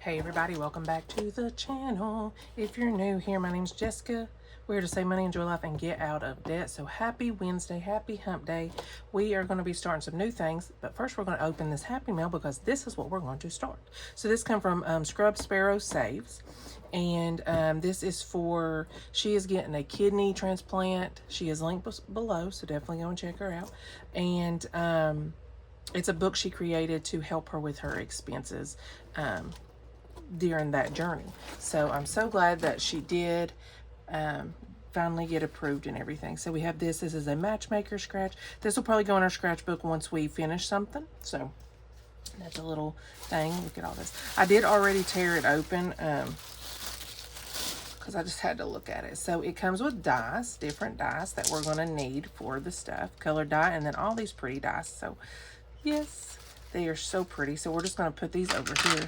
Hey everybody, welcome back to the channel. If you're new here, my name's Jessica. We're here to save money, enjoy life, and get out of debt. So happy Wednesday, happy hump day. We are going to be starting some new things, but first we're going to open this Happy Mail because this is what we're going to start. So this comes from Scrub Sparrow Saves. And this is for, she is getting a kidney transplant. She is linked below, so definitely go and check her out. And it's a book she created to help her with her expenses during that journey. So I'm so glad that she did finally get approved and everything. So we have this. This is a matchmaker scratch. This will probably go in our scratchbook once we finish something. So that's a little thing. Look at all this. I did already tear it open because I just had to look at it. So it comes with dies, different dies that we're going to need for the stuff. Colored die, and then all these pretty dies. So yes, they are so pretty. So we're just going to put these over here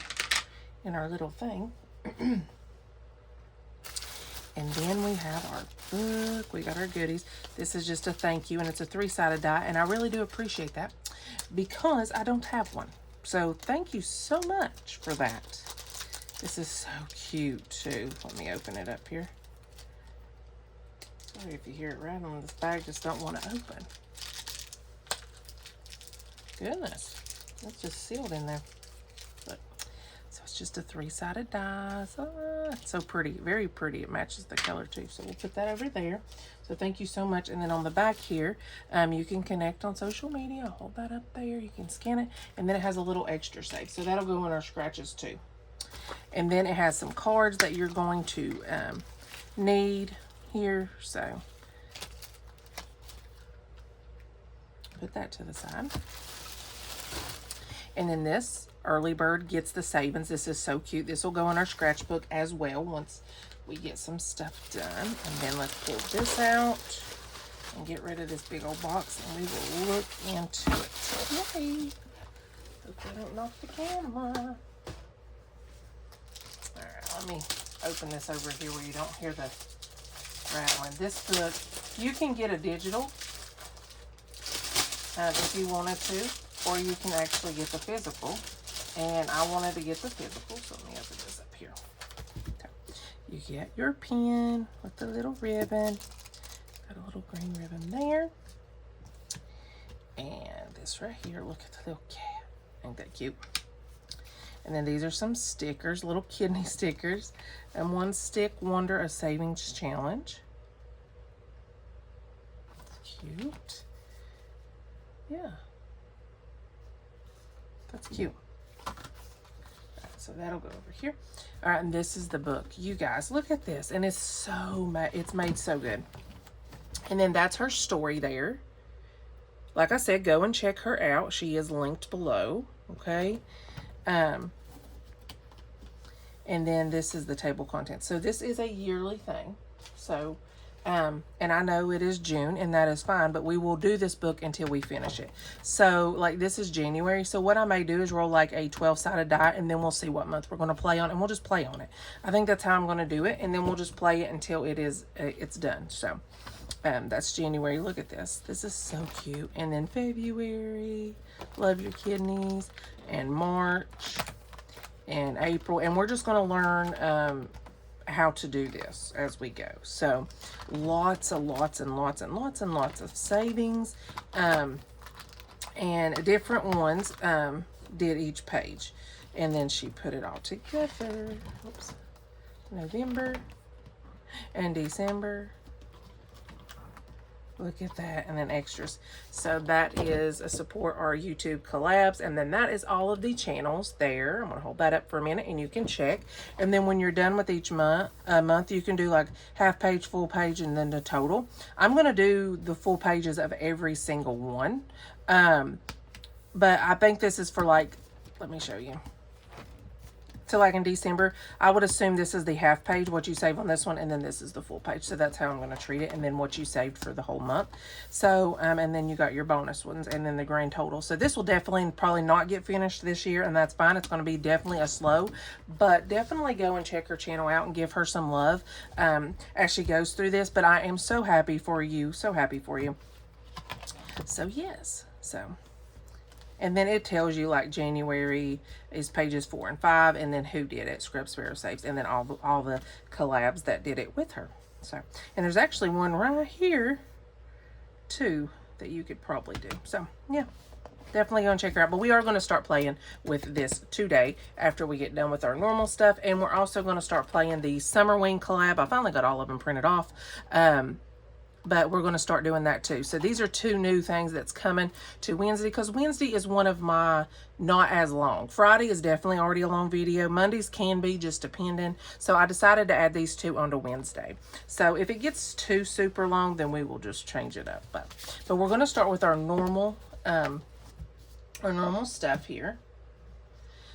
in our little thing. And then we have our book. We got our goodies. This is just a thank you, and it's a 3-sided die, and I really do appreciate that because I don't have one. So thank you so much for that. This is so cute too. Let me open it up here. Sorry if you hear it rattling. This bag just don't want to open. Goodness, it's just sealed in there. Look. So it's just a 3-sided die. It's so pretty, very pretty. It matches the color too. So we'll put that over there. So thank you so much. And then on the back here, you can connect on social media. I'll hold that up there. You can scan it. And then it has a little extra save. So that'll go in our scratches too. And then it has some cards that you're going to need here. So put that to the side. And then this early bird gets the savings. This is so cute. This will go in our scratchbook as well once we get some stuff done. And then let's pull this out and get rid of this big old box, and we will look into it. Yay! Hope I don't knock the camera. Alright, let me open this over here where you don't hear the rattling. This book, you can get a digital if you wanted to, or you can actually get the physical. And I wanted to get the physical, so let me open this up here. Okay. You get your pen with the little ribbon. Got a little green ribbon there. And this right here, look at the little cat. Ain't that cute? And then these are some stickers, little kidney stickers. And One Stick Wonder, a savings challenge. That's cute. Yeah. That's cute. So that'll go over here. All right, and this is the book. You guys, look at this. And it's so, it's made so good. And then that's her story there. Like I said, go and check her out. She is linked below, okay? And then this is the table contents. So this is a yearly thing. So, and I know it is June, and that is fine, but we will do this book until we finish it. So, like, this is January. So what I may do is roll like a 12-sided die, and then we'll see what month we're going to play on, and we'll just play on it. I think that's how I'm going to do it, and then we'll just play it until it is, it's done. So, that's January. Look at this. This is so cute. And then February, love your kidneys, and March, and April, and we're just going to learn, how to do this as we go. So lots and lots of savings, and different ones did each page, and then she put it all together. Oops. November and December. Look at that. And then extras. So that is a support our YouTube collabs. And then that is all of the channels there. I'm going to hold that up for a minute and you can check. And then when you're done with each month, you can do like half page, full page, and then the total. I'm going to do the full pages of every single one. But I think this is for like, let me show you. So like in December, I would assume this is the half page, what you save on this one, and then this is the full page. So that's how I'm going to treat it, and then what you saved for the whole month. So, and then you got your bonus ones, and then the grand total. So this will definitely probably not get finished this year, and that's fine. It's going to be definitely a slow, but definitely go and check her channel out and give her some love as she goes through this. But I am so happy for you, so happy for you. So yes, so And then it tells you like January is pages 4 and 5, and then who did it, Scrub Sparrow Saves, and then all the collabs that did it with her. So, and there's actually one right here too that you could probably do. So yeah, definitely go and check her out. But we are going to start playing with this today after we get done with our normal stuff, and we're also going to start playing the Summer Wing collab. I finally got all of them printed off. But we're going to start doing that too. So these are two new things that's coming to Wednesday, because Wednesday is one of my not as long. Friday is definitely already a long video. Mondays can be, just depending. So I decided to add these two onto Wednesday. So if it gets too super long, then we will just change it up. But we're going to start with our normal stuff here.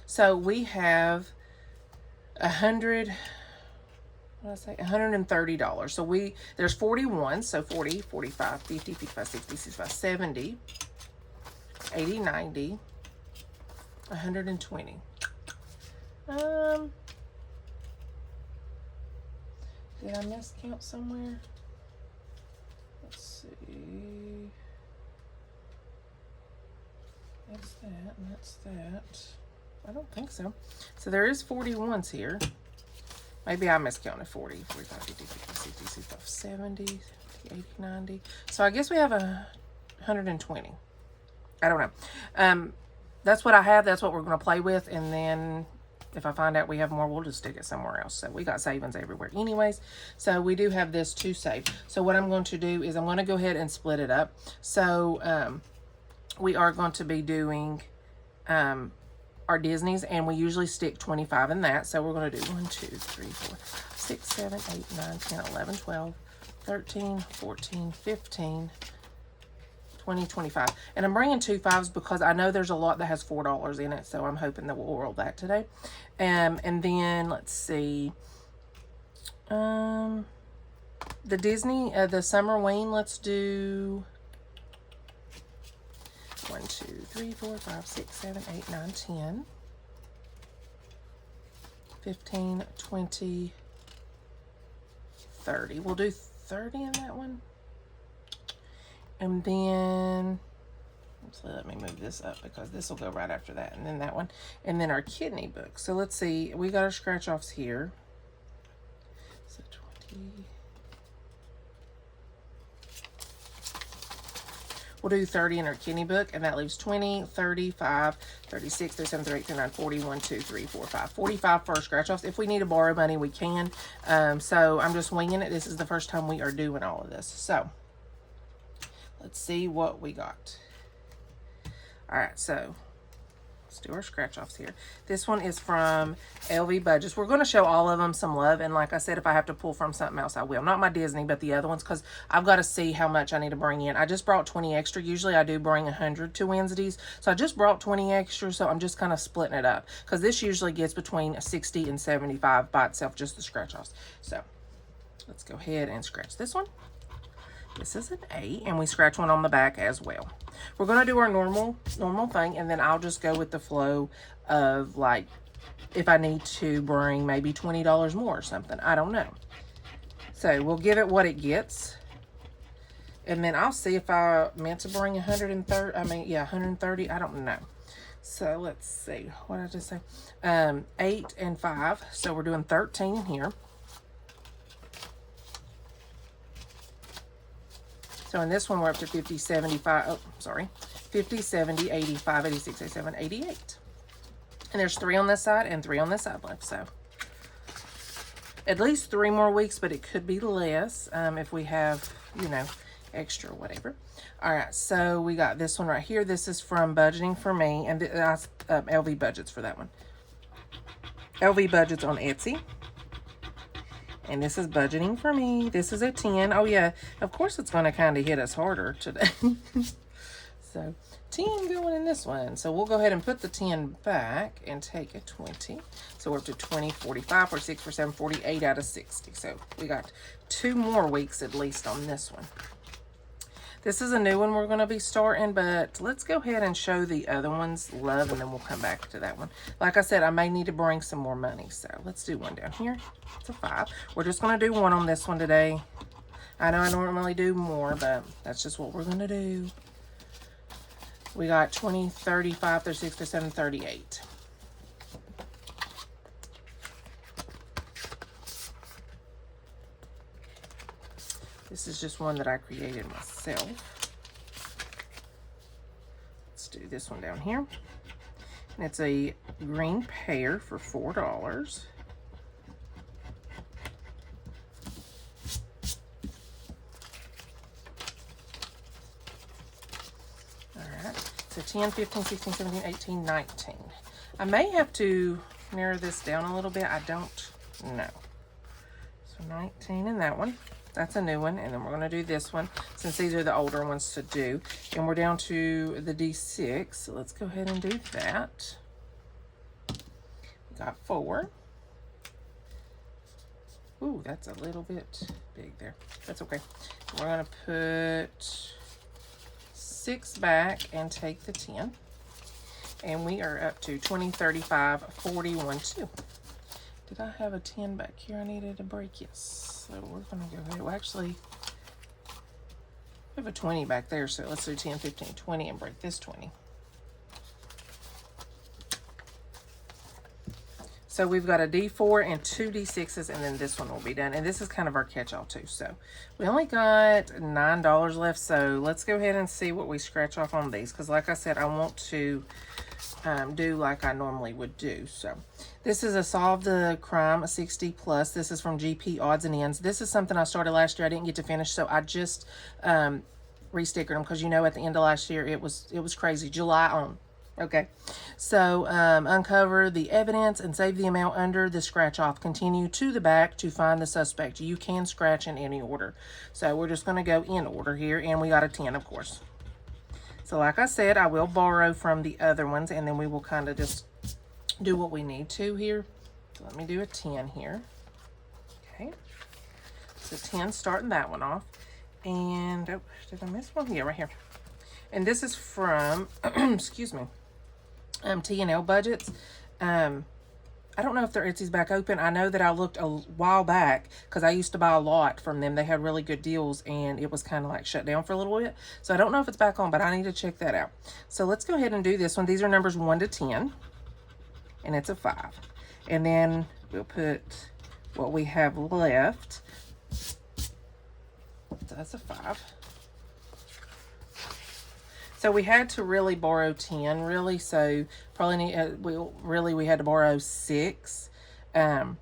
So we have $130. So there's 41, so 40, 45, 50, 55, 60, 65, 70, 80, 90, 120. Did I miscount somewhere? Let's see. That's that, and that's that. I don't think so. So there is 41s here. Maybe I miscounted 40, 45, 50, 60, 65, 70, 80, 90. So I guess we have 120. I don't know. That's what I have. That's what we're going to play with. And then if I find out we have more, we'll just stick it somewhere else. So we got savings everywhere anyways. So we do have this to save. So what I'm going to do is I'm going to go ahead and split it up. So we are going to be doing our Disneys, and we usually stick 25 in that. So we're going to do 1, 2, 3, 4, 6, 7, 8, 9, 10, 11, 12, 13, 14, 15, 20, 25. And I'm bringing 2 5s because I know there's a lot that has $4 in it. So I'm hoping that we'll roll that today. And then let's see. The Disney, the Summer Wing, let's do 1, 2, 3, 4, 5, 6, 7, 8, 9, 10, 15, 20, 30. We'll do 30 in that one. And then, so let me move this up because this will go right after that. And then that one. And then our kidney book. So let's see. We got our scratch offs here. So 20. We'll do 30 in our kidney book, and that leaves 20, 35, 36, 37, 38, 39, 40, 1, 2, 3, 4, 5. 45 for our scratch-offs. If we need to borrow money, we can. So I'm just winging it. This is the first time we are doing all of this. So let's see what we got. All right, so let's do our scratch-offs here. This one is from LV Budgets. We're going to show all of them some love. And like I said, if I have to pull from something else, I will. Not my Disney, but the other ones, because I've got to see how much I need to bring in. I just brought 20 extra. Usually I do bring 100 to Wednesdays. So I just brought 20 extra. So I'm just kind of splitting it up, because this usually gets between 60 and 75 by itself, just the scratch-offs. So let's go ahead and scratch this one. This is an 8, and we scratch one on the back as well. We're going to do our normal thing, and then I'll just go with the flow of, like, if I need to bring maybe $20 more or something. I don't know. So we'll give it what it gets. And then I'll see if I meant to bring 130. I mean, yeah, 130. I don't know. So let's see. What did I just say? 8 and 5. So we're doing 13 here. So in this one, we're up to 50, 75, oh, sorry, 50, 70, 85, 86, 87, 88. And there's 3 on this side and 3 on this side left. So at least 3 more weeks, but it could be less if we have, you know, extra or whatever. All right, so we got this one right here. This is from Budgeting for Me, and that's LV Budgets for that one. LV Budgets on Etsy. And this is Budgeting for Me. This is a 10. Oh, yeah. Of course, it's going to kind of hit us harder today. So, 10 going in this one. So, we'll go ahead and put the 10 back and take a 20. So, we're up to 20, 45, 46, 47, 48 out of 60. So, we got 2 more weeks at least on this one. This is a new one we're going to be starting, but let's go ahead and show the other ones love, and then we'll come back to that one. Like I said, I may need to bring some more money, so let's do one down here. It's a 5. We're just going to do 1 on this one today. I know I normally do more, but that's just what we're going to do. We got 20, 35, 36, 37, 38. This is just one that I created myself. Let's do this one down here. And it's a green pear for $4. All right, so 10, 15, 16, 17, 18, 19. I may have to narrow this down a little bit. I don't know. So 19 in that one. That's a new one. And then we're going to do this one since these are the older ones to do. And we're down to the D6. So let's go ahead and do that. We got 4. Ooh, that's a little bit big there. That's okay. We're going to put 6 back and take the 10. And we are up to 20, 35, 41, 2. Did I have a 10 back here I needed to break? Yes. So we're going to go ahead. Well, actually, we have a 20 back there. So let's do 10, 15, 20 and break this 20. So we've got a D4 and 2 D6s, and then this one will be done. And this is kind of our catch-all too. So we only got $9 left. So let's go ahead and see what we scratch off on these. Because like I said, I want to do like I normally would do. So this is a Solve the Crime 60 plus. This is from GP Odds and Ends. This is something I started last year. I didn't get to finish, so I just restickered them because, you know, at the end of last year it was crazy. July on. Okay, so uncover the evidence and save the amount under the scratch off. Continue to the back to find the suspect. You can scratch in any order. So we're just going to go in order here, and we got a 10, of course. So like I said, I will borrow from the other ones, and then we will kind of just do what we need to here. So let me do a 10 here. Okay. So 10, starting that one off. And, oh, did I miss one? Yeah, right here. And this is from, excuse me, T&L Budgets. I don't know if their Etsy's back open. I know that I looked a while back because I used to buy a lot from them. They had really good deals, and it was kind of like shut down for a little bit. So I don't know if it's back on, but I need to check that out. So let's go ahead and do this one. These are numbers 1 to 10, and it's a 5. And then we'll put what we have left. So that's a 5. So we had to really borrow 10, really. So probably need, we had to borrow 6. But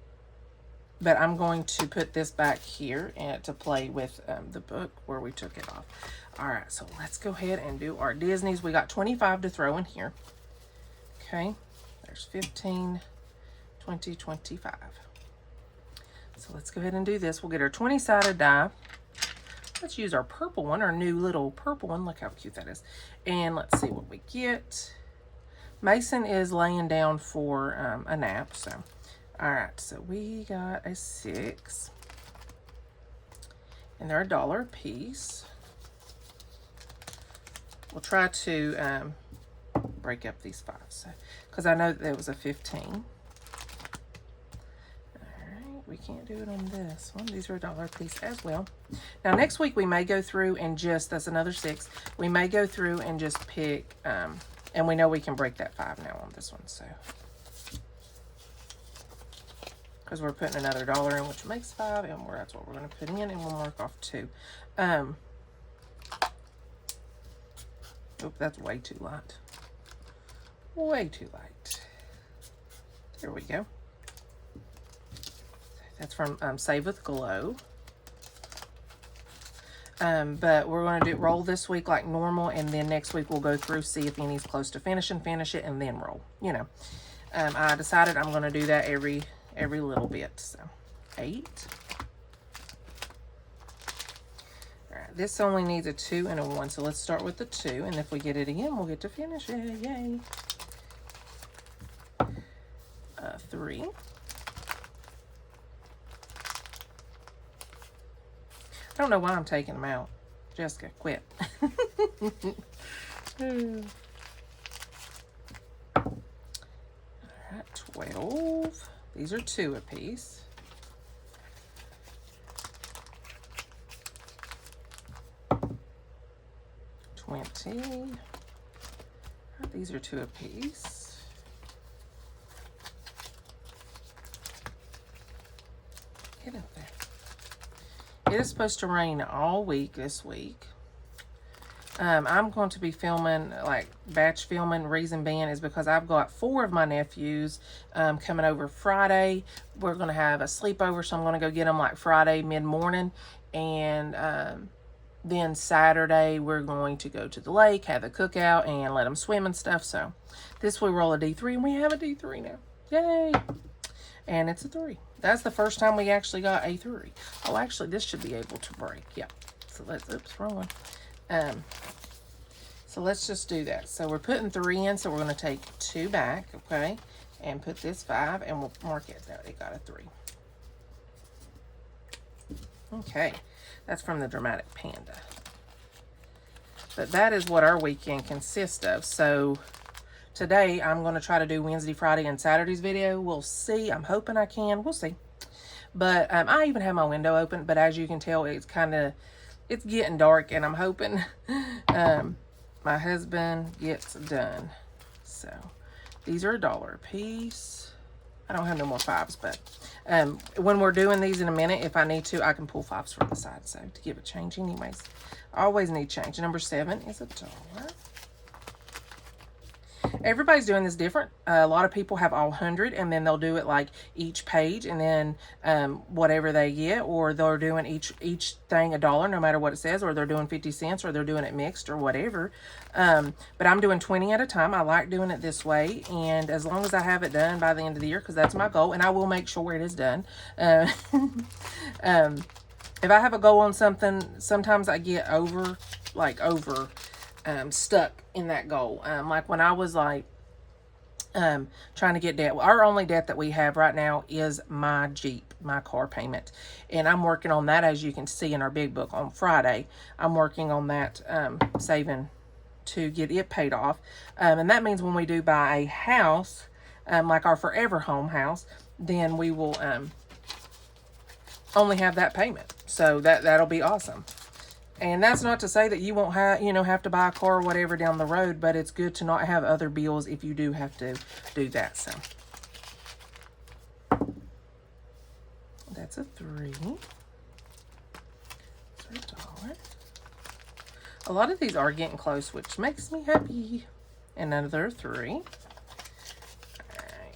I'm going to put this back here and to play with the book where we took it off. All right, so let's go ahead and do our Disneys. We got 25 to throw in here. Okay, there's 15, 20, 25. So let's go ahead and do this. We'll get our 20-sided die. Let's use our purple one, our new little purple one. Look how cute that is. And let's see what we get. Mason is laying down for a nap. So, all right. So we got a 6. And they're $1 a piece. We'll try to break up these 5s. Because I know that there was a 15. We can't do it on this one. These are $1 a piece as well. Now, next week we may go through and just, that's another 6. We may go through and just pick, and we know we can break that 5 now on this one, so. Because we're putting another $1 in, which makes 5, and that's what we're going to put in, and we'll mark off 2. Oh, that's way too light. Way too light. There we go. That's from Save with Glow. But we're going to roll this week like normal, and then next week we'll go through, see if any's close to finishing, finish it, and then roll. You know, I decided I'm going to do that every little bit. So 8. All right, this only needs a 2 and a 1, so let's start with the 2, and if we get it again, we'll get to finish it. Yay! 3. I don't know why I'm taking them out. Jessica, quit. All right, 12. These are 2 apiece. 20. These are 2 apiece. Get up there. It is supposed to rain all week this week. I'm going to be filming, like batch filming. Reason being is because I've got 4 of my nephews coming over Friday. We're going to have a sleepover, so I'm going to go get them like Friday mid-morning. And then Saturday, we're going to go to the lake, have a cookout, and let them swim and stuff. So this we roll a D3, and we have a D3 now. Yay! And it's a 3. That's the first time we actually got a 3. Oh, actually, this should be able to break. Yeah. So let's, oops, wrong one. So let's just do that. So we're putting 3 in, so we're going to take 2 back, okay, and put this 5, and we'll mark it. There, it got a 3. Okay, that's from the Dramatic Panda. But that is what our weekend consists of. So today I'm going to try to do Wednesday, Friday, and Saturday's video. We'll see. I'm hoping I can. We'll see. But I even have my window open, but as you can tell, it's getting dark, and I'm hoping my husband gets done. So these are $1 a piece. I don't have no more 5s, but when we're doing these in a minute, if I need to, I can pull 5s from the side. So to give a change anyways. I always need change. Number 7 is $1. Everybody's doing this different. A lot of people have all 100, and then they'll do it like each page, and then whatever they get, or they're doing each thing $1, no matter what it says, or they're doing 50 cents, or they're doing it mixed, or whatever. But I'm doing 20 at a time. I like doing it this way, and as long as I have it done by the end of the year, because that's my goal, and I will make sure it is done. If I have a goal on something, sometimes I get stuck in that goal. Like when I was like trying to get debt. Our only debt that we have right now is my Jeep, my car payment. And I'm working on that, as you can see in our big book on Friday. I'm working on that, saving to get it paid off. And that means when we do buy a house, like our forever home house, then we will only have that payment. So that'll be awesome. And that's not to say that you won't have to buy a car or whatever down the road, but it's good to not have other bills if you do have to do that. So that's a 3. That's $1. A lot of these are getting close, which makes me happy. Another 3. All right.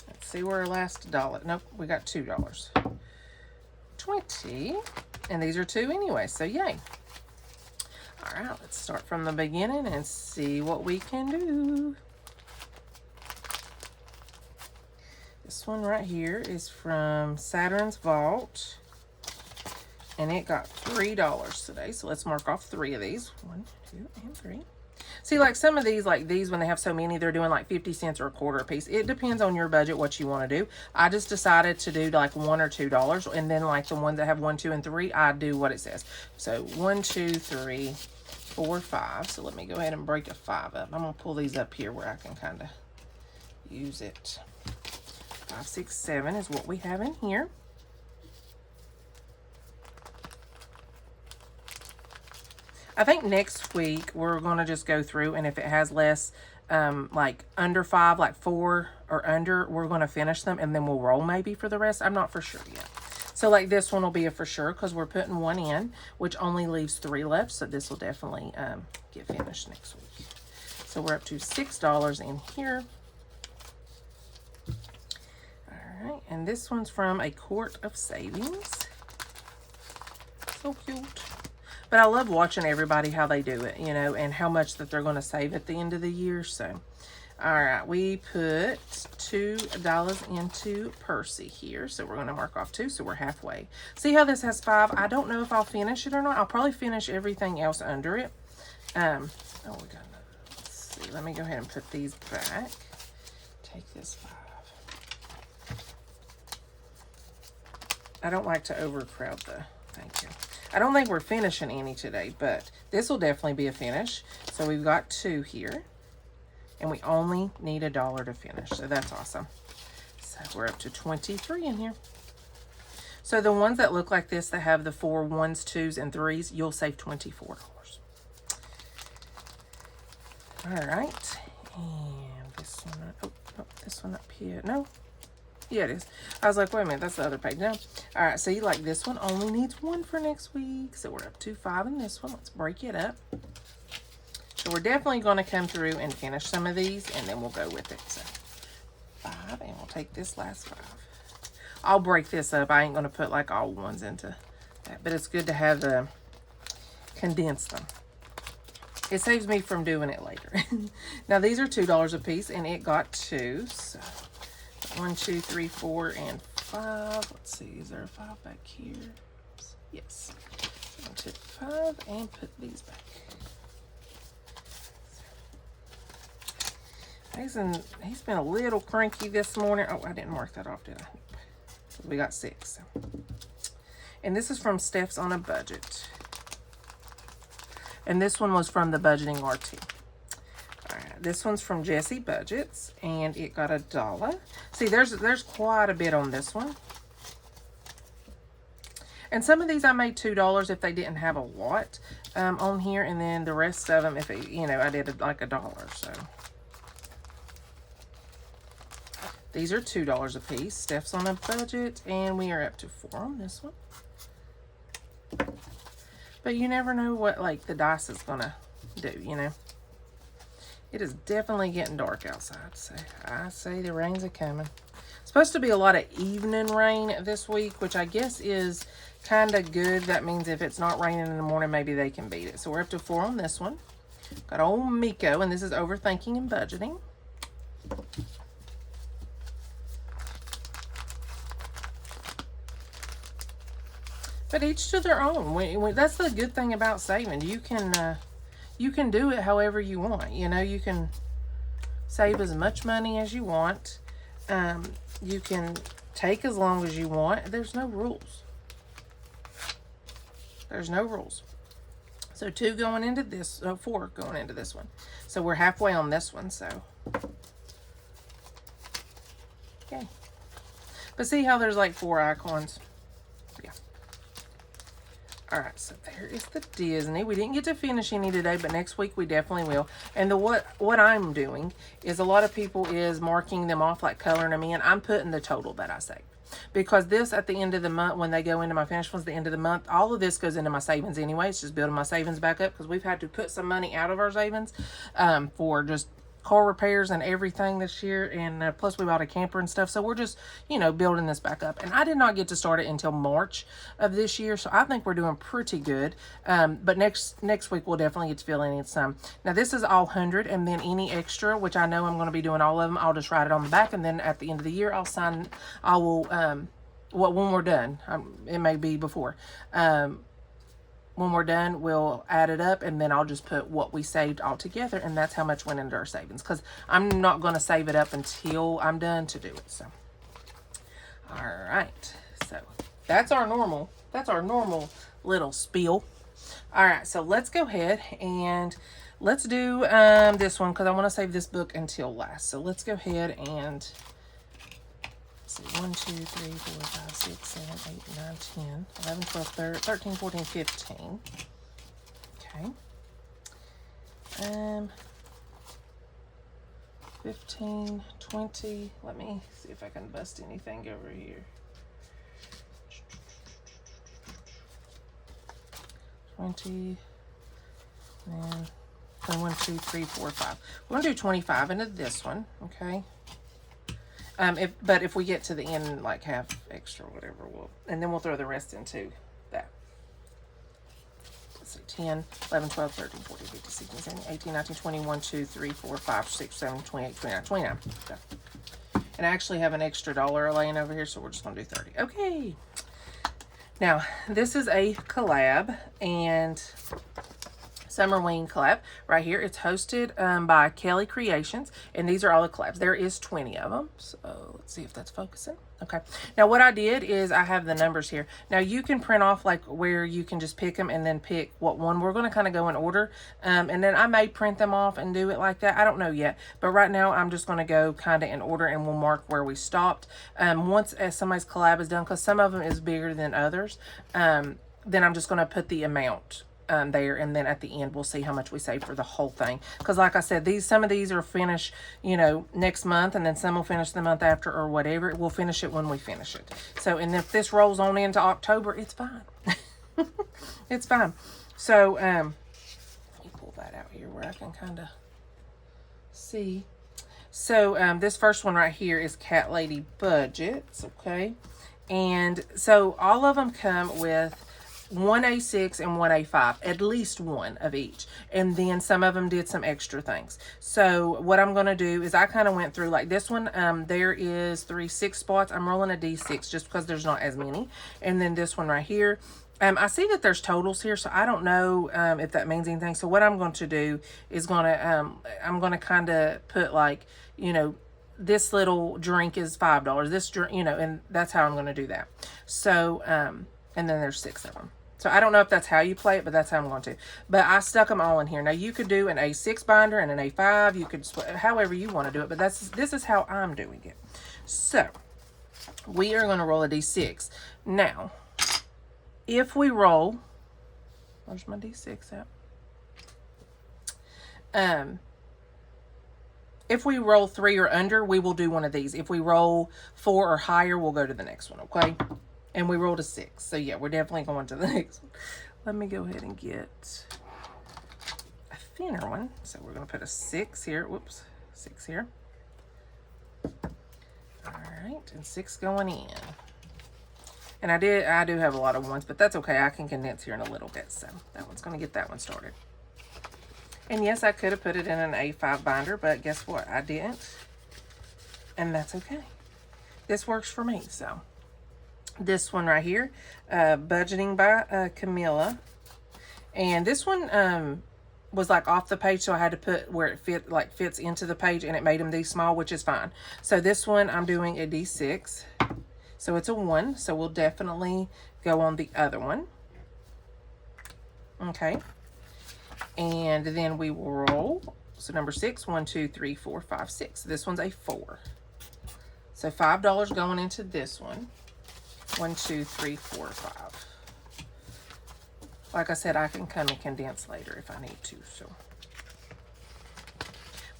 Let's see where our last $1. Nope, we got $2. 20. And these are 2 anyway, so yay. All right, let's start from the beginning and see what we can do. This one right here is from Saturn's Vault. And it got $3 today. So let's mark off 3 of these. 1, 2, and 3. See, like some of these, like these, when they have so many, they're doing like 50 cents or $1 a piece. It depends on your budget, what you want to do. I just decided to do like $1 or $2. And then like the ones that have 1, 2, and 3, I do what it says. So 1, 2, 3, 4, 5. So let me go ahead and break a 5 up. I'm going to pull these up here where I can kind of use it. 5, 6, 7 is what we have in here. I think next week we're going to just go through, and if it has less, like under 5, like 4 or under, we're going to finish them, and then we'll roll maybe for the rest. I'm not for sure yet. So like this one will be a for sure, because we're putting 1 in, which only leaves 3 left. So this will definitely get finished next week. So we're up to $6 in here. All right, and this one's from A Court of Savings. So cute. But I love watching everybody, how they do it, and how much that they're going to save at the end of the year. So, all right, we put $2 into Percy here. So we're going to mark off 2, so we're halfway. See how this has 5? I don't know if I'll finish it or not. I'll probably finish everything else under it. Let's see. Let me go ahead and put these back. Take this 5. I don't like to overcrowd thank you. I don't think we're finishing any today, but this will definitely be a finish. So we've got 2 here, and we only need $1 to finish. So that's awesome. So we're up to 23 in here. So the ones that look like this, that have the 4 1s, 2s, and 3s, you'll save $24. All right. And this one, oh, no, this one up here. No, yeah, it is. I was like, wait a minute, that's the other page. No. All right, see, like this one only needs one for next week. So we're up to 5 in this one. Let's break it up. So we're definitely going to come through and finish some of these, and then we'll go with it. So 5, and we'll take this last 5. I'll break this up. I ain't going to put like all ones into that, but it's good to have the condense them. It saves me from doing it later. Now these are $2 a piece, and it got 2. So 1, 2, 3, 4, and 5. Let's see, is there a 5 back here? Yes. So I'm going to take 5 and put these back. He's been a little cranky this morning. Oh, I didn't mark that off, did I? We got 6. And this is from Steph's on a Budget. And this one was from the Budgeting RT. All right, this one's from Jessie Budgets, and it got $1. See, there's quite a bit on this one. And some of these I made $2 if they didn't have a lot on here, and then the rest of them, if it, you know, I did like $1. So these are $2 a piece. Steph's on a Budget, and we are up to 4 on this one. But you never know what, like, the dice is gonna do, you know. It is definitely getting dark outside, so I say the rains are coming. It's supposed to be a lot of evening rain this week, which I guess is kind of good. That means if it's not raining in the morning, maybe they can beat it. So we're up to 4 on this one. Got old Miko, and this is Overthinking and Budgeting. But each to their own. That's the good thing about saving. You can do it however you want. You know, you can save as much money as you want. You can take as long as you want. There's no rules. There's no rules. So 2 going into this, 4 going into this one. So we're halfway on this one, so. Okay. But see how there's like 4 icons? Yeah. All right, so there is the Disney. We didn't get to finish any today, but next week we definitely will. And what I'm doing is a lot of people is marking them off, like coloring them in. I'm putting the total that I saved. Because this, at the end of the month, when they go into my finished ones, the end of the month, all of this goes into my savings anyway. It's just building my savings back up because we've had to put some money out of our savings for just car repairs and everything this year, and plus we bought a camper and stuff, so we're just, you know, building this back up. And I did not get to start it until March of this year, so I think we're doing pretty good. But next week we'll definitely get to fill in some. Now this is all 100, and then any extra, which I know I'm going to be doing all of them, I'll just write it on the back, and then at the end of the year when we're done, it may be before, when we're done, we'll add it up, and then I'll just put what we saved all together, and that's how much went into our savings, because I'm not going to save it up until I'm done to do it. So, all right. So that's our normal little spiel. All right. So let's go ahead and let's do this one, because I want to save this book until last. So let's go ahead and 1, 2, 3, 4, 5, 6, 7, 8, 9, 10, 11, 12, 13, 14, 15. Okay. 15, 20. Let me see if I can bust anything over here. 20. And 1, 2, 3, 4, 5. We're going to do 25 into this one. Okay. But if we get to the end, like half extra, whatever, and then we'll throw the rest into that. Let's see, 10, 11, 12, 13, 14, 15, 16, 17, 18, 19, 20, 1, 2, 3, 4, 5, 6, 7, 28, 29, 29. Okay. And I actually have an extra $1 laying over here, so we're just going to do 30. Okay. Now, this is a collab, and Summer Wing collab right here. It's hosted by Kelly Creations, and these are all the collabs. There is 20 of them, so let's see if that's focusing. Okay, now what I did is I have the numbers here. Now you can print off like where you can just pick them and then pick what one. We're going to kind of go in order, and then I may print them off and do it like that. I don't know yet, but right now I'm just going to go kind of in order, and we'll mark where we stopped. Once somebody's collab is done, because some of them is bigger than others, then I'm just going to put the amount there, and then at the end we'll see how much we save for the whole thing, because like I said, some of these are finished, you know, next month, and then some will finish the month after or whatever. We'll finish it when we finish it. So, and if this rolls on into October, it's fine. It's fine. So let me pull that out here where I can kind of see. So this first one right here is Cat Lady Budgets, okay? And so all of them come with one A6 and one A5, at least one of each. And then some of them did some extra things. So what I'm going to do is I kind of went through like this one. There is 6 spots. I'm rolling a D6 just because there's not as many. And then this one right here. I see that there's totals here, so I don't know if that means anything. So what I'm going to do is I'm going to kind of put like, you know, this little drink is $5. This drink, you know, and that's how I'm going to do that. So, and then there's 6 of them. So I don't know if that's how you play it, but that's how I'm going to. But I stuck them all in here. Now you could do an A6 binder and an A5. You could, however you want to do it, but this is how I'm doing it. So we are going to roll a D6. Now, if we roll, where's my D6 at? If we roll 3 or under, we will do one of these. If we roll 4 or higher, we'll go to the next one, okay? And we rolled a 6. So yeah, we're definitely going to the next one. Let me go ahead and get a thinner one. So we're going to put a 6 here. Whoops, 6 here. All right, and 6 going in. And I do have a lot of ones, but that's okay. I can condense here in a little bit. So that one's going to get that one started. And yes, I could have put it in an A5 binder, but guess what? I didn't. And that's okay. This works for me. So this one right here, Budgeting by Camilla. And this one was like off the page, so I had to put where it fits into the page, and it made them these small, which is fine. So this one, I'm doing a D6. So it's a 1, so we'll definitely go on the other one. Okay. And then we will roll. So number 6, 1, 2, 3, 4, 5, 6. This one's a 4. So $5 going into this one. 1, 2, 3, 4, 5. Like I said, I can come and condense later if I need to. So,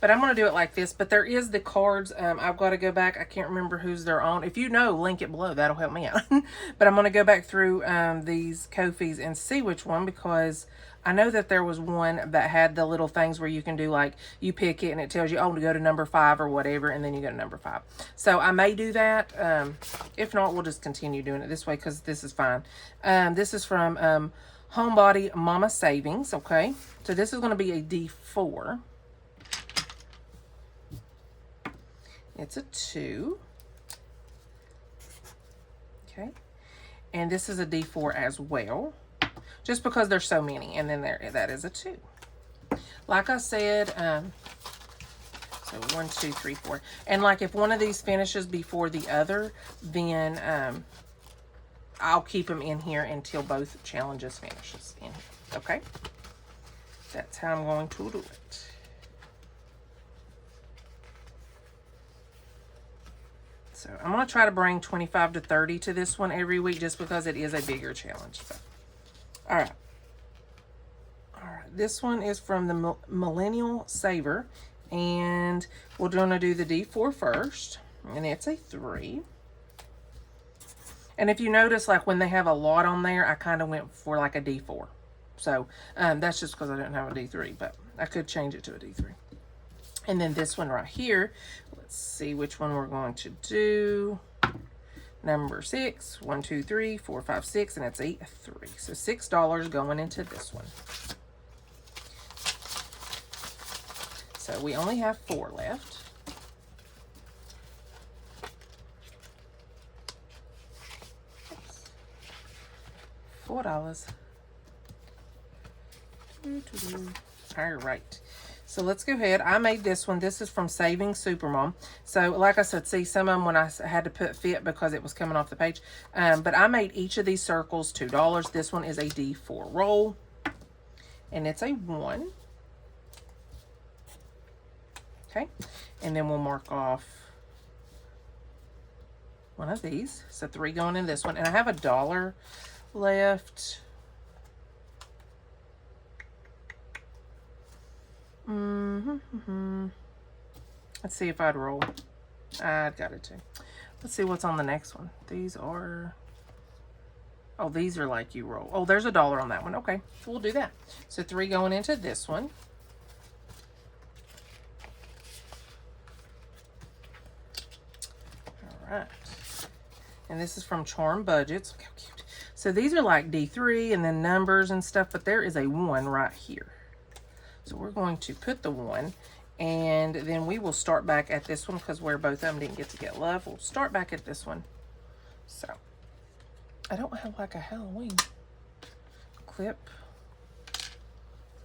but I'm going to do it like this. But there is the cards. I've got to go back. I can't remember whose they're on. If you know, link it below. That'll help me out. But I'm going to go back through these Ko-fis and see which one, because I know that there was one that had the little things where you can do, like, you pick it and it tells you, oh, to go to number 5 or whatever, and then you go to number 5. So I may do that. If not, we'll just continue doing it this way because this is fine. This is from Homebody Mama Savings, okay? So this is going to be a D4. It's a 2. Okay. And this is a D4 as well, just because there's so many. And then that is a 2. Like I said, so 1, 2, 3, 4. And like if one of these finishes before the other, then I'll keep them in here until both challenges finishes in here. Okay? That's how I'm going to do it. So I'm going to try to bring 25 to 30 to this one every week, just because it is a bigger challenge. But, all right. All right. This one is from the Millennial Saver. And we're going to do the D4 first. And it's a 3. And if you notice, like when they have a lot on there, I kind of went for like a D4. So that's just because I didn't have a D3. But I could change it to a D3. And then this one right here, let's see which one we're going to do. Number 6, 1, 2, 3, 4, 5, 6, and it's a 3. So $6 going into this one. So we only have 4 left. $4. All right. So let's go ahead. I made this one. This is from Saving Supermom. So like I said, see some of them when I had to put fit because it was coming off the page. But I made each of these circles $2. This one is a D4 roll. And it's a 1. Okay. And then we'll mark off one of these. So 3 going in this one. And I have $1 left. Let's see if I'd roll. I'd got it too. Let's see what's on the next one. These are... Oh, these are like you roll. Oh, there's $1 on that one. Okay, so we'll do that. So 3 going into this one. All right. And this is from Charm Budgets. Look how cute. So these are like D3 and then numbers and stuff, but there is a 1 right here. So we're going to put the 1, and then we will start back at this one because where both of them didn't get to get love, we'll start back at this one. So I don't have like a Halloween clip.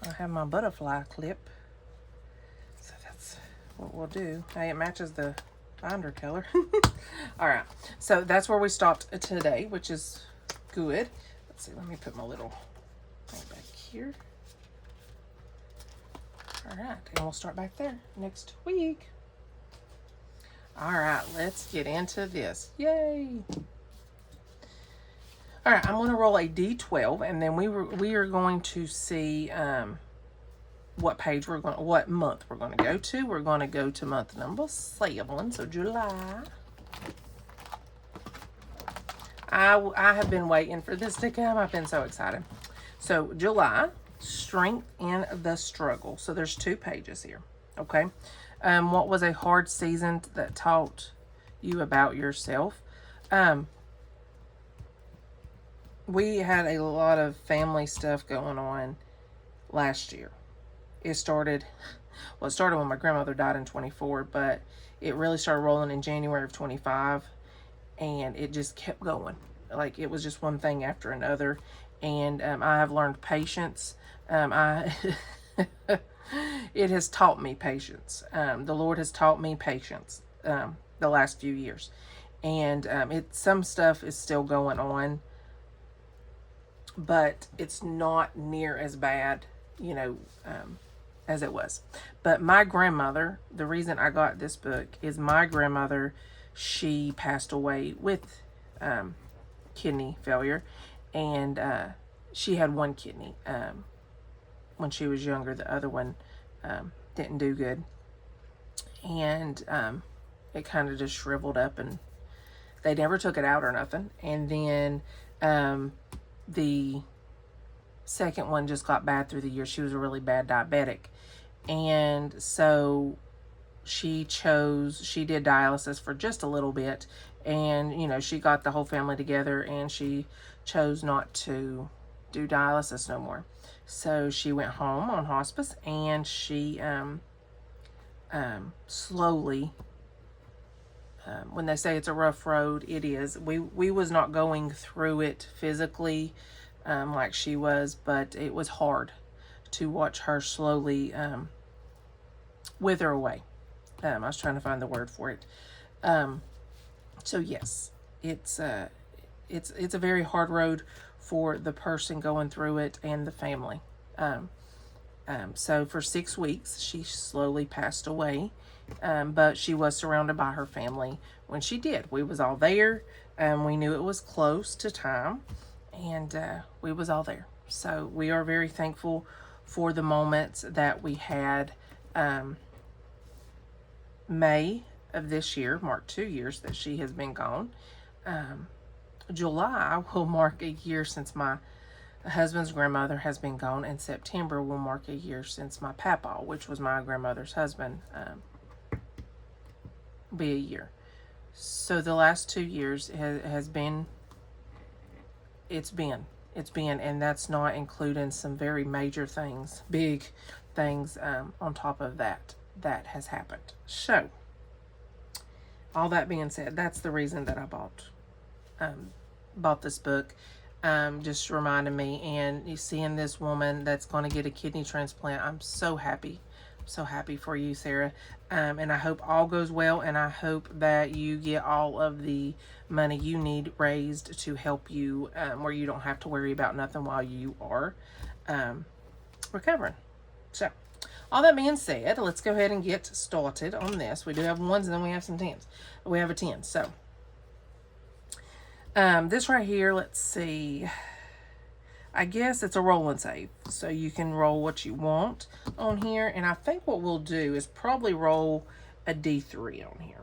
I have my butterfly clip. So that's what we'll do. Hey, it matches the binder color. All right, so that's where we stopped today, which is good. Let's see, let me put my little thing back here. All right, and we'll start back there next week. All right, let's get into this. Yay! All right, I'm going to roll a D12, and then we are going to see what month we're going to go to. We're going to go to month number 7, so July. I have been waiting for this to come. I've been so excited. So July. Strength in the struggle. So there's 2 pages here. Okay. What was a hard season that taught you about yourself? We had a lot of family stuff going on last year. It started when my grandmother died in 24, but it really started rolling in January of 25, and it just kept going. Like, it was just one thing after another. And I have learned patience. It has taught me patience. The Lord has taught me patience the last few years. And some stuff is still going on, but it's not near as bad, as it was. But my grandmother, the reason I got this book is my grandmother, she passed away with kidney failure. And she had 1 kidney when she was younger. The other one didn't do good. And it kind of just shriveled up, and they never took it out or nothing. And then the second one just got bad through the year. She was a really bad diabetic. And so she did dialysis for just a little bit. And, she got the whole family together, and she chose not to do dialysis no more. So she went home on hospice, and she slowly, when they say it's a rough road, it is. We was not going through it physically like she was, but it was hard to watch her slowly wither away. I was trying to find the word for it. So yes, it's a very hard road for the person going through it and the family. So for 6 weeks, she slowly passed away, but she was surrounded by her family when she did. We was all there, and we knew it was close to time, and we was all there. So we are very thankful for the moments that we had. May of this year marked 2 years that she has been gone. July will mark a year since my husband's grandmother has been gone, and September will mark a year since my papa, which was my grandmother's husband, be a year. So the last 2 years has been, and that's not including some very major things, big things on top of that has happened. So all that being said, that's the reason that I bought this book. Just reminded me, and you seeing this woman that's going to get a kidney transplant, I'm so happy for you, Sarah. And I hope all goes well, and I hope that you get all of the money you need raised to help you, where you don't have to worry about nothing while you are recovering. So all that being said, let's go ahead and get started on this. We do have 1s, and then we have some 10s. We have a 10. So this right here, let's see. I guess it's a roll and save. So you can roll what you want on here. And I think what we'll do is probably roll a D3 on here.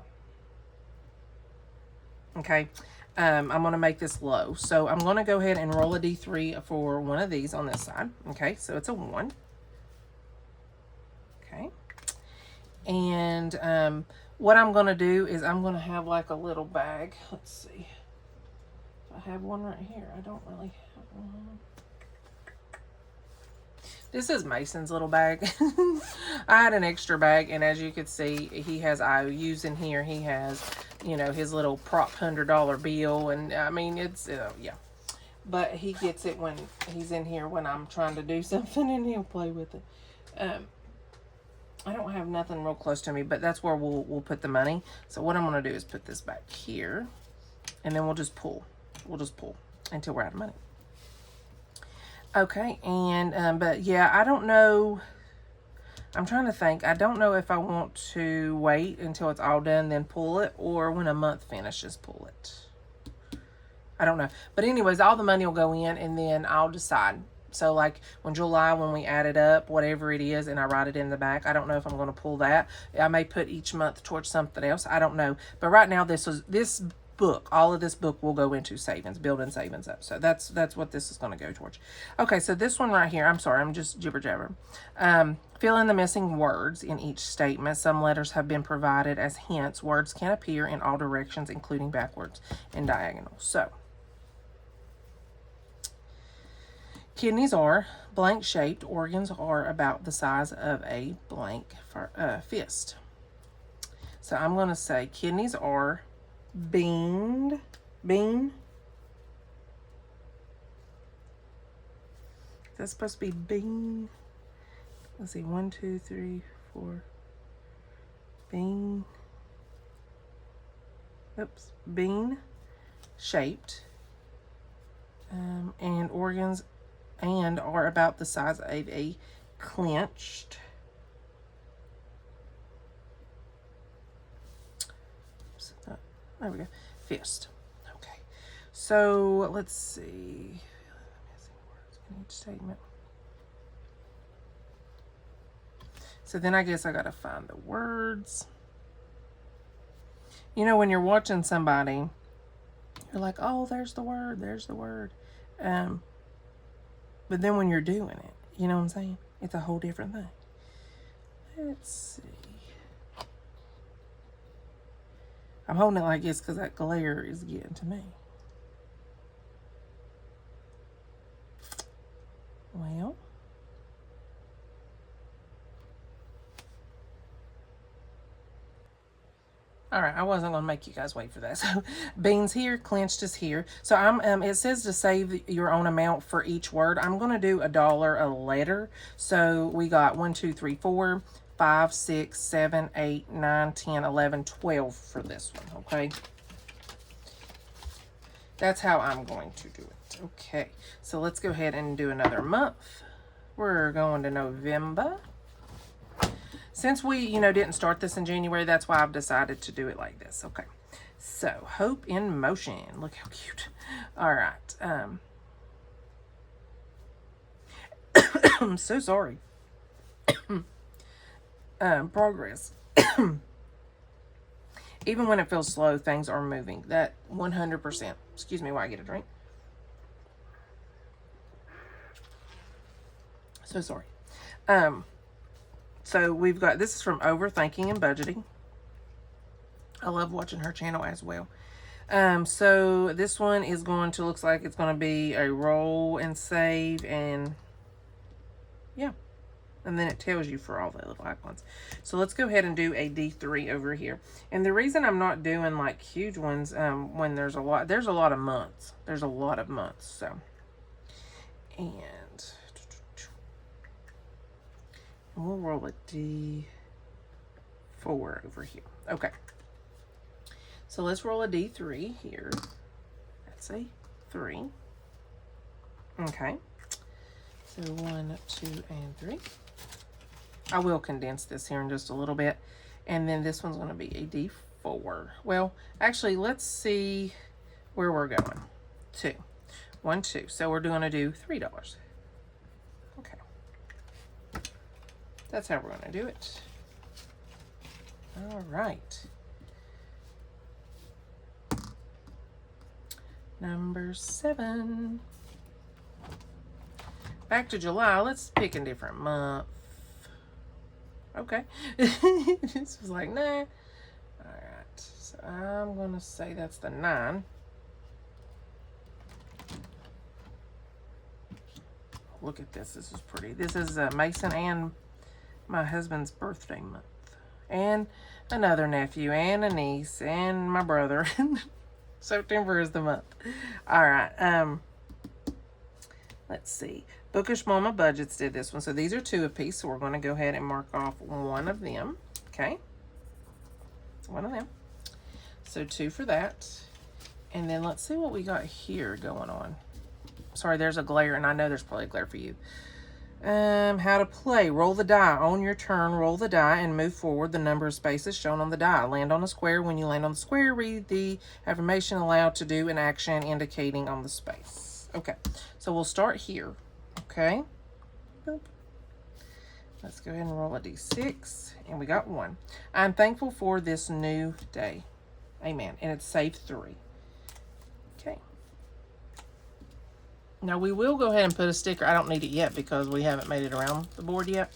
Okay. I'm going to make this low. So I'm going to go ahead and roll a D3 for one of these on this side. Okay. So it's a 1. Okay. And what I'm going to do is I'm going to have like a little bag. Let's see. I have one right here. I don't really have one. This is Mason's little bag. I had an extra bag, and as you can see, he has IOUs in here. He has, you know, his little prop $100 bill, and I mean, it's, yeah. But he gets it when he's in here when I'm trying to do something, and he'll play with it. I don't have nothing real close to me, but that's where we'll put the money. So what I'm going to do is put this back here, and then we'll just pull. We'll just pull until we're out of money. Okay, and, but yeah, I don't know. I'm trying to think. I don't know if I want to wait until it's all done, then pull it, or when a month finishes, pull it. I don't know. But anyways, all the money will go in, and then I'll decide. So, like, when July, when we add it up, whatever it is, and I write it in the back, I don't know if I'm going to pull that. I may put each month towards something else. I don't know. But right now, this book, all of this book will go into savings, building savings up. So that's what this is going to go towards. Okay, so this one right here, I'm sorry, I'm just jibber jabber. Fill in the missing words in each statement. Some letters have been provided as hints. Words can appear in all directions, including backwards and diagonal. So, kidneys are blank shaped. Organs are about the size of a blank fist. So I'm going to say kidneys are bean. That's supposed to be bean. Let's see, 1, 2, 3, 4. Bean. Oops, bean shaped. And organs and are about the size of a clenched. There we go. Fist. Okay. So let's see. Each statement. So then I guess I gotta find the words. You know, when you're watching somebody, you're like, oh, there's the word, there's the word. But then when you're doing it, you know what I'm saying? It's a whole different thing. Let's see. I'm holding it like this because that glare is getting to me. Well. All right, I wasn't going to make you guys wait for that. So, beans here, clenched is here. So, it says to save your own amount for each word. I'm going to do $1 a letter. So, we got 1, 2, 3, 4, 5, 6, 7, 8, 9, 10, 11, 12 for this one, okay? That's how I'm going to do it. Okay, so let's go ahead and do another month. We're going to November. Since we, didn't start this in January, that's why I've decided to do it like this. Okay, so Hope in Motion. Look how cute. All right. I'm so sorry. Progress. Even when it feels slow, things are moving. That 100%. Excuse me while I get a drink. So sorry. So we've got, this is from Overthinking and Budgeting. I love watching her channel as well. So this one is going to, looks like it's going to be a roll and save, and yeah. And then it tells you for all the little icons. So let's go ahead and do a D3 over here. And the reason I'm not doing like huge ones, when there's a lot of months. There's a lot of months, so. And we'll roll a D4 over here. Okay. So let's roll a D3 here. That's a 3. Okay. So 1, 2, and 3. I will condense this here in just a little bit. And then this one's going to be a D4. Well, actually, let's see where we're going. 2. 1, 2. So we're going to do $3. Okay. That's how we're going to do it. All right. Number 7. Back to July. Let's pick a different month. Okay. This was like, nah. All right. So I'm going to say that's the 9. Look at this. This is pretty. This is Mason and my husband's birthday month. And another nephew and a niece and my brother. September is the month. All right. Let's see. Bookish Mama Budgets did this one. So these are 2 apiece. So we're going to go ahead and mark off one of them. Okay. One of them. So 2 for that. And then let's see what we got here going on. Sorry, there's a glare, and I know there's probably a glare for you. How to play. Roll the die. On your turn, roll the die and move forward the number of spaces shown on the die. Land on a square. When you land on the square, read the affirmation aloud to do an action indicating on the space. Okay, so we'll start here. Okay. Boop. Let's go ahead and roll a d6, and we got 1. I'm thankful for this new day. Amen. And it's saved 3. Okay. Now we will go ahead and put a sticker. I don't need it yet because we haven't made it around the board yet.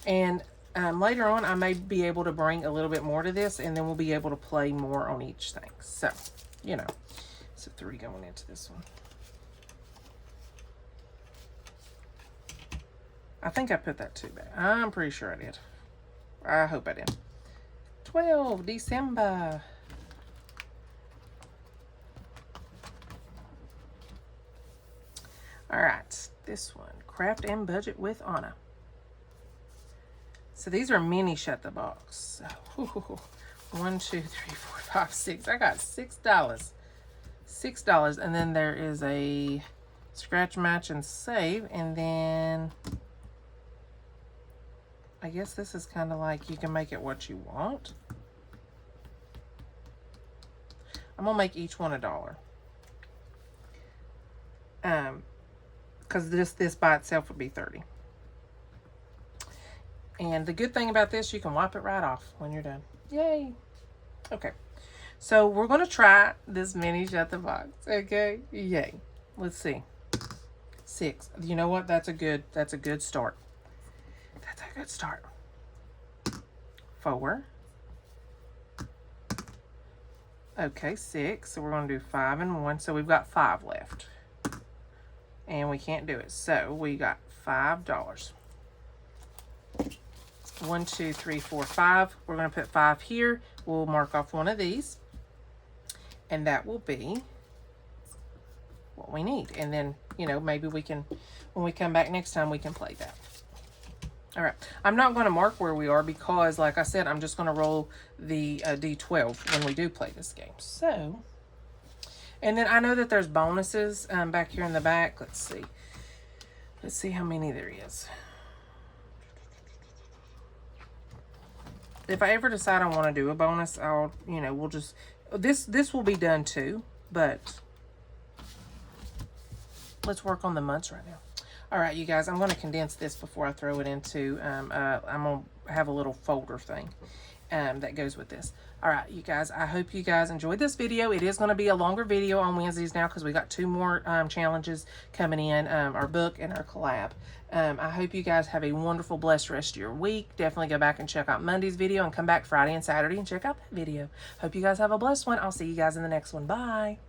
And later on, I may be able to bring a little bit more to this, and then we'll be able to play more on each thing. So, you know, so 3 going into this one. I think I put that 2 back. I'm pretty sure I did. I hope I did. 12, December. All right, this one, Craft and Budget with Anna. So these are mini Shut the Box. So, 1, 2, 3, 4, 5, 6. I got $6. $6, and then there is a scratch, match, and save, and then I guess this is kind of like you can make it what you want. I'm gonna make each one $1. Because this by itself would be 30. And the good thing about this, you can wipe it right off when you're done. Yay. Okay. So we're going to try this mini Shut the Box. Okay. Yay. Let's see. 6. You know what? That's a good start. That's a good start. 4. Okay, 6. So we're going to do 5 and 1. So we've got 5 left. And we can't do it. So we got $5. 1, 2, 3, 4, 5. We're going to put 5 here. We'll mark off one of these. And that will be what we need. And then, you know, maybe we can, when we come back next time, we can play that. All right. I'm not going to mark where we are because, like I said, I'm just going to roll the D12 when we do play this game. So, and then I know that there's bonuses back here in the back. Let's see. Let's see how many there is. If I ever decide I want to do a bonus, I'll, you know, we'll just, this will be done too, but let's work on the months right now. All right, you guys, I'm going to condense this before I throw it into, I'm going to have a little folder thing that goes with this. All right, you guys, I hope you guys enjoyed this video. It is going to be a longer video on Wednesdays now because we got 2 more challenges coming in, our book and our collab. I hope you guys have a wonderful, blessed rest of your week. Definitely go back and check out Monday's video and come back Friday and Saturday and check out that video. Hope you guys have a blessed one. I'll see you guys in the next one. Bye.